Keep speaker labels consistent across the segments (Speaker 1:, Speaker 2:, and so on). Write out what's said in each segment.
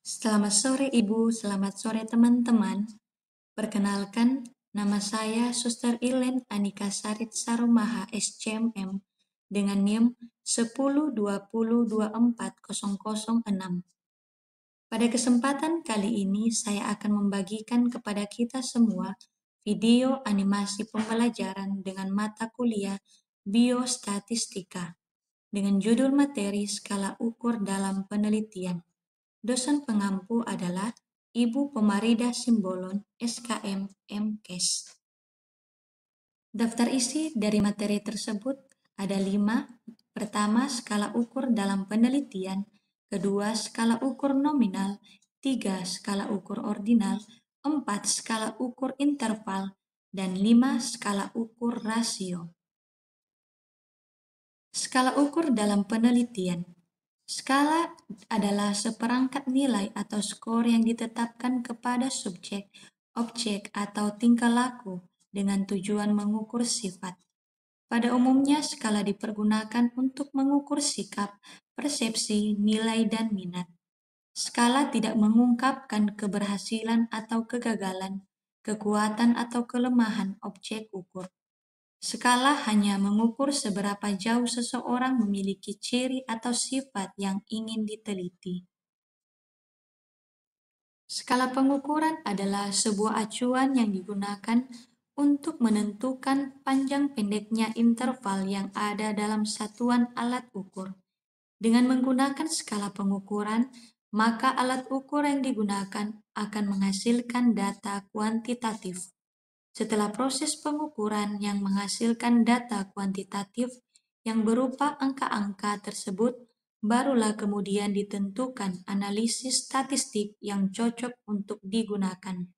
Speaker 1: Selamat sore Ibu, selamat sore teman-teman. Perkenalkan, nama saya Suster Ilen Anika Sarit Sarumaha SCMM dengan NIM 1020240006. Pada kesempatan kali ini saya akan membagikan kepada kita semua video animasi pembelajaran dengan mata kuliah Biostatistika dengan judul materi skala ukur dalam penelitian. Dosen pengampu adalah Ibu Pemarida Simbolon, SKM, MKes. Daftar isi dari materi tersebut ada 5. Pertama, skala ukur dalam penelitian. Kedua, skala ukur nominal. 3, skala ukur ordinal. 4, skala ukur interval. Dan 5, skala ukur rasio. Skala ukur dalam penelitian. Skala adalah seperangkat nilai atau skor yang ditetapkan kepada subjek, objek, atau tingkah laku dengan tujuan mengukur sifat. Pada umumnya, skala dipergunakan untuk mengukur sikap, persepsi, nilai, dan minat. Skala tidak mengungkapkan keberhasilan atau kegagalan, kekuatan atau kelemahan objek ukur. Skala hanya mengukur seberapa jauh seseorang memiliki ciri atau sifat yang ingin diteliti. Skala pengukuran adalah sebuah acuan yang digunakan untuk menentukan panjang pendeknya interval yang ada dalam satuan alat ukur. Dengan menggunakan skala pengukuran, maka alat ukur yang digunakan akan menghasilkan data kuantitatif. Setelah proses pengukuran yang menghasilkan data kuantitatif yang berupa angka-angka tersebut, barulah kemudian ditentukan analisis statistik yang cocok untuk digunakan.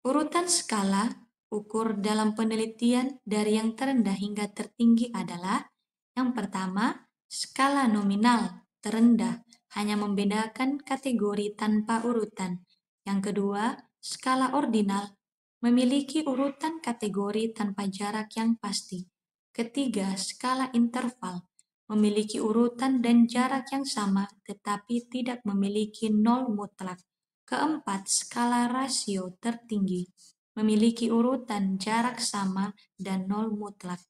Speaker 1: Urutan skala ukur dalam penelitian dari yang terendah hingga tertinggi adalah: yang pertama, skala nominal terendah, hanya membedakan kategori tanpa urutan. Yang kedua, skala ordinal, memiliki urutan kategori tanpa jarak yang pasti. Ketiga, skala interval, memiliki urutan dan jarak yang sama tetapi tidak memiliki nol mutlak. Keempat, skala rasio tertinggi, memiliki urutan jarak sama dan nol mutlak.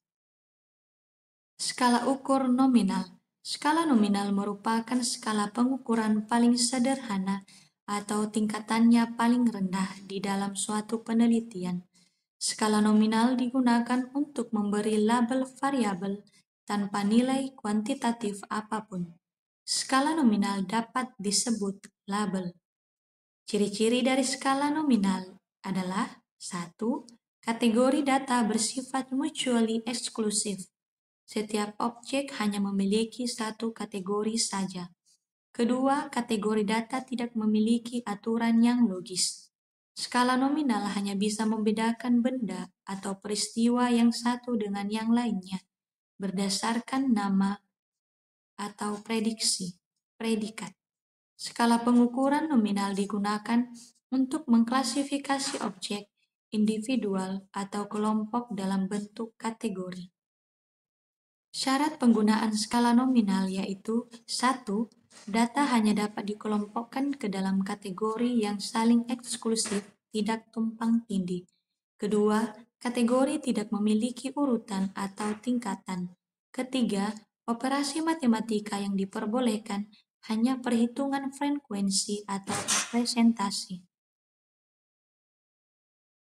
Speaker 1: Skala ukur nominal. Skala nominal merupakan skala pengukuran paling sederhana atau tingkatannya paling rendah di dalam suatu penelitian. Skala nominal digunakan untuk memberi label variabel tanpa nilai kuantitatif apapun. Skala nominal dapat disebut label. Ciri-ciri dari skala nominal adalah: 1. Kategori data bersifat mutually eksklusif. Setiap objek hanya memiliki satu kategori saja. Kedua, kategori data tidak memiliki aturan yang logis. Skala nominal hanya bisa membedakan benda atau peristiwa yang satu dengan yang lainnya berdasarkan nama atau predikat. Skala pengukuran nominal digunakan untuk mengklasifikasi objek, individual, atau kelompok dalam bentuk kategori. Syarat penggunaan skala nominal yaitu: 1. Data hanya dapat dikelompokkan ke dalam kategori yang saling eksklusif, tidak tumpang tindih. Kedua, kategori tidak memiliki urutan atau tingkatan. Ketiga, operasi matematika yang diperbolehkan hanya perhitungan frekuensi atau presentasi.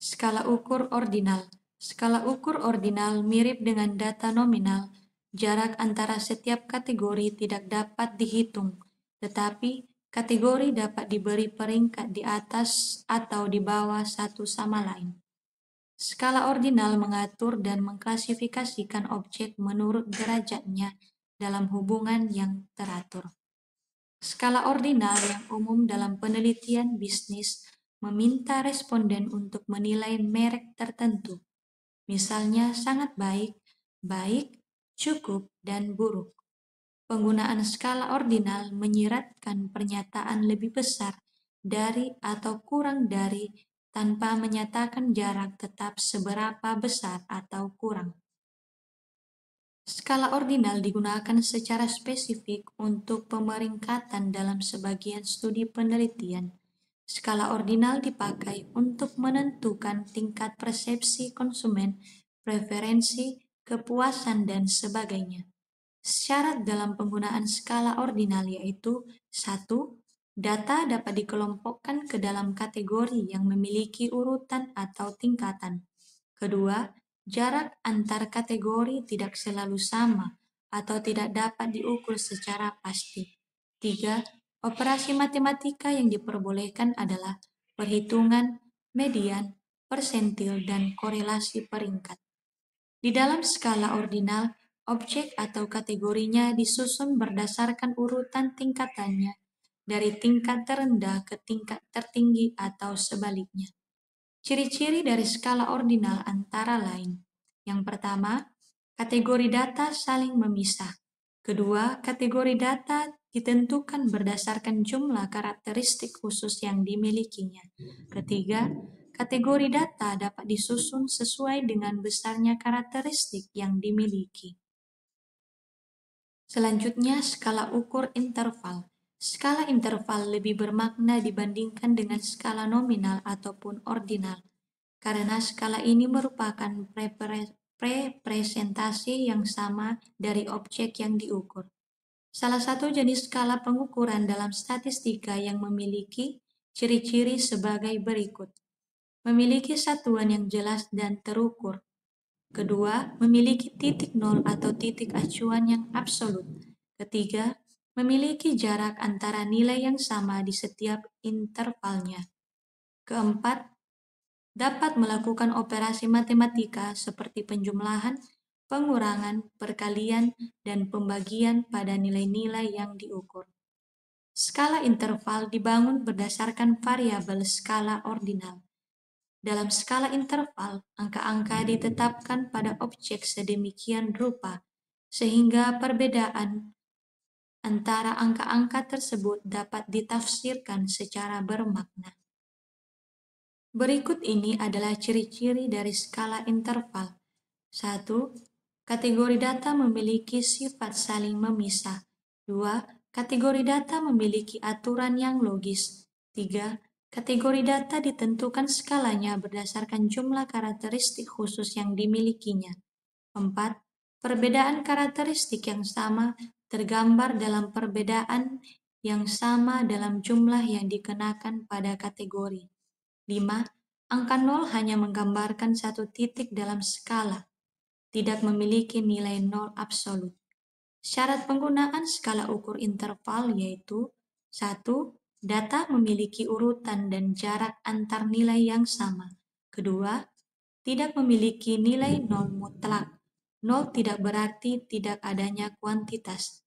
Speaker 1: Skala ukur ordinal. Skala ukur ordinal mirip dengan data nominal. Jarak antara setiap kategori tidak dapat dihitung, tetapi kategori dapat diberi peringkat di atas atau di bawah satu sama lain. Skala ordinal mengatur dan mengklasifikasikan objek menurut derajatnya dalam hubungan yang teratur. Skala ordinal yang umum dalam penelitian bisnis meminta responden untuk menilai merek tertentu, misalnya sangat baik, baik, cukup, dan buruk. Penggunaan skala ordinal menyiratkan pernyataan lebih besar dari atau kurang dari tanpa menyatakan jarak tetap seberapa besar atau kurang. Skala ordinal digunakan secara spesifik untuk pemeringkatan dalam sebagian studi penelitian. Skala ordinal dipakai untuk menentukan tingkat persepsi konsumen, preferensi, kepuasan, dan sebagainya. Syarat dalam penggunaan skala ordinal yaitu: 1. Data dapat dikelompokkan ke dalam kategori yang memiliki urutan atau tingkatan. Kedua, jarak antar kategori tidak selalu sama atau tidak dapat diukur secara pasti. Tiga, operasi matematika yang diperbolehkan adalah perhitungan, median, persentil, dan korelasi peringkat. Di dalam skala ordinal, objek atau kategorinya disusun berdasarkan urutan tingkatannya, dari tingkat terendah ke tingkat tertinggi atau sebaliknya. Ciri-ciri dari skala ordinal antara lain: yang pertama, kategori data saling memisah. Kedua, kategori data ditentukan berdasarkan jumlah karakteristik khusus yang dimilikinya. Ketiga, kategori data dapat disusun sesuai dengan besarnya karakteristik yang dimiliki. Selanjutnya, skala ukur interval. Skala interval lebih bermakna dibandingkan dengan skala nominal ataupun ordinal, karena skala ini merupakan representasi yang sama dari objek yang diukur. Salah satu jenis skala pengukuran dalam statistika yang memiliki ciri-ciri sebagai berikut: memiliki satuan yang jelas dan terukur. Kedua, memiliki titik nol atau titik acuan yang absolut. Ketiga, memiliki jarak antara nilai yang sama di setiap intervalnya. Keempat, dapat melakukan operasi matematika seperti penjumlahan, pengurangan, perkalian, dan pembagian pada nilai-nilai yang diukur. Skala interval dibangun berdasarkan variabel skala ordinal. Dalam skala interval, angka-angka ditetapkan pada objek sedemikian rupa, sehingga perbedaan antara angka-angka tersebut dapat ditafsirkan secara bermakna. Berikut ini adalah ciri-ciri dari skala interval. 1. Kategori data memiliki sifat saling memisah. 2. Kategori data memiliki aturan yang logis. 3. Kategori data ditentukan skalanya berdasarkan jumlah karakteristik khusus yang dimilikinya. 4. Perbedaan karakteristik yang sama tergambar dalam perbedaan yang sama dalam jumlah yang dikenakan pada kategori. 5. Angka 0 hanya menggambarkan satu titik dalam skala, tidak memiliki nilai 0 absolut. Syarat penggunaan skala ukur interval yaitu: 1. Data memiliki urutan dan jarak antar nilai yang sama. Kedua, tidak memiliki nilai 0 mutlak. 0 tidak berarti tidak adanya kuantitas.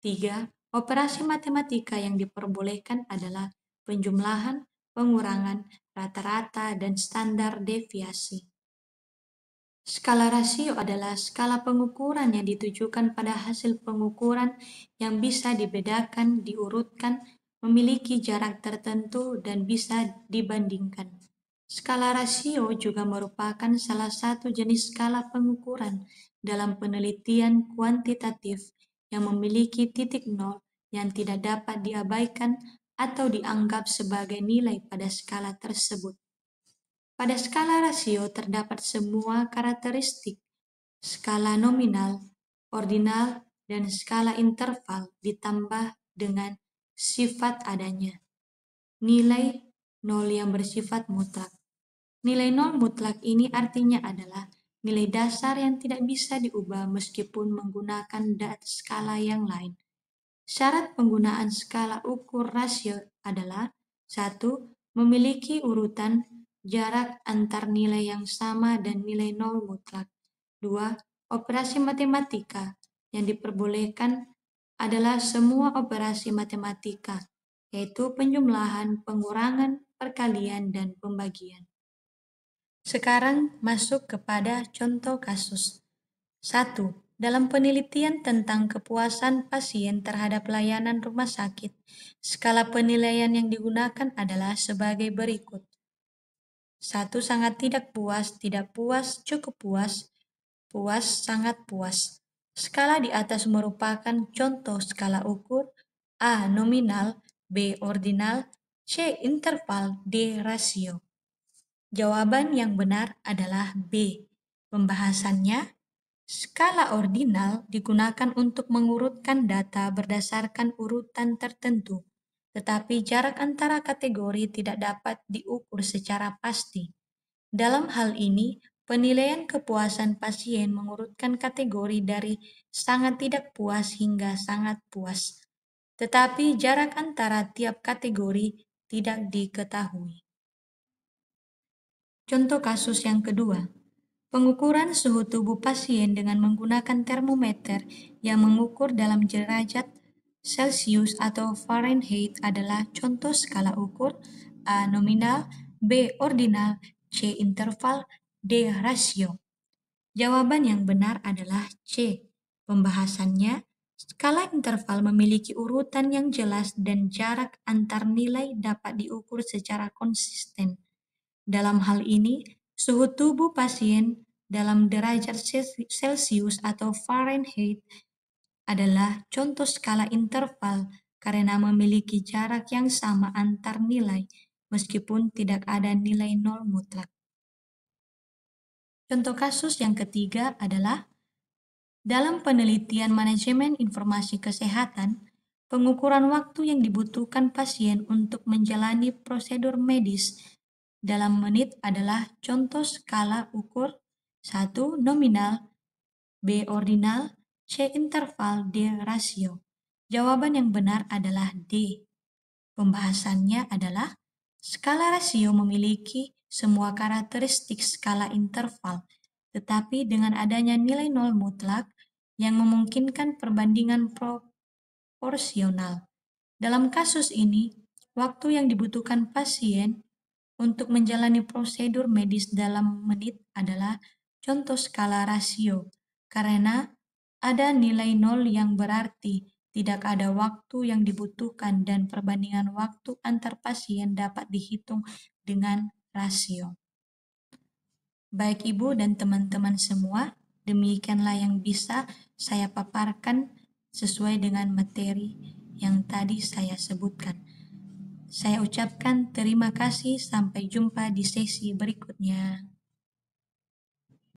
Speaker 1: 3. Operasi matematika yang diperbolehkan adalah penjumlahan, pengurangan, rata-rata, dan standar deviasi. Skala rasio adalah skala pengukuran yang ditujukan pada hasil pengukuran yang bisa dibedakan, diurutkan, memiliki jarak tertentu, dan bisa dibandingkan. Skala rasio juga merupakan salah satu jenis skala pengukuran dalam penelitian kuantitatif yang memiliki titik nol yang tidak dapat diabaikan atau dianggap sebagai nilai pada skala tersebut. Pada skala rasio terdapat semua karakteristik skala nominal, ordinal, dan skala interval ditambah dengan sifat adanya nilai nol yang bersifat mutlak. Nilai nol mutlak ini artinya adalah nilai dasar yang tidak bisa diubah meskipun menggunakan data skala yang lain. Syarat penggunaan skala ukur rasio adalah: 1. Memiliki urutan jarak antar nilai yang sama dan nilai nol mutlak. 2. Operasi matematika yang diperbolehkan adalah semua operasi matematika, yaitu penjumlahan, pengurangan, perkalian, dan pembagian. Sekarang masuk kepada contoh kasus. 1. Dalam penelitian tentang kepuasan pasien terhadap layanan rumah sakit, skala penilaian yang digunakan adalah sebagai berikut. 1. Sangat tidak puas, cukup puas, puas, sangat puas. Skala di atas merupakan contoh skala ukur A. Nominal, B. Ordinal, C. Interval, D. Rasio. Jawaban yang benar adalah B. Pembahasannya, skala ordinal digunakan untuk mengurutkan data berdasarkan urutan tertentu, tetapi jarak antara kategori tidak dapat diukur secara pasti. Dalam hal ini, penilaian kepuasan pasien mengurutkan kategori dari sangat tidak puas hingga sangat puas, tetapi jarak antara tiap kategori tidak diketahui. Contoh kasus yang kedua, pengukuran suhu tubuh pasien dengan menggunakan termometer yang mengukur dalam derajat Celcius atau Fahrenheit adalah contoh skala ukur A. Nominal, B. Ordinal, C. Interval, D. Rasio. Jawaban yang benar adalah C. Pembahasannya, skala interval memiliki urutan yang jelas dan jarak antar nilai dapat diukur secara konsisten. Dalam hal ini, suhu tubuh pasien dalam derajat Celcius atau Fahrenheit adalah contoh skala interval karena memiliki jarak yang sama antar nilai, meskipun tidak ada nilai nol mutlak. Contoh kasus yang ketiga adalah dalam penelitian manajemen informasi kesehatan, pengukuran waktu yang dibutuhkan pasien untuk menjalani prosedur medis dalam menit adalah contoh skala ukur 1. Nominal, B. Ordinal, C. Interval, D. Rasio. Jawaban yang benar adalah D. Pembahasannya adalah skala rasio memiliki semua karakteristik skala interval, tetapi dengan adanya nilai nol mutlak yang memungkinkan perbandingan proporsional. Dalam kasus ini, waktu yang dibutuhkan pasien untuk menjalani prosedur medis dalam menit adalah contoh skala rasio, karena ada nilai nol yang berarti tidak ada waktu yang dibutuhkan dan perbandingan waktu antar pasien dapat dihitung dengan rasio. Baik Ibu dan teman-teman semua, demikianlah yang bisa saya paparkan sesuai dengan materi yang tadi saya sebutkan. Saya ucapkan terima kasih, sampai jumpa di sesi berikutnya.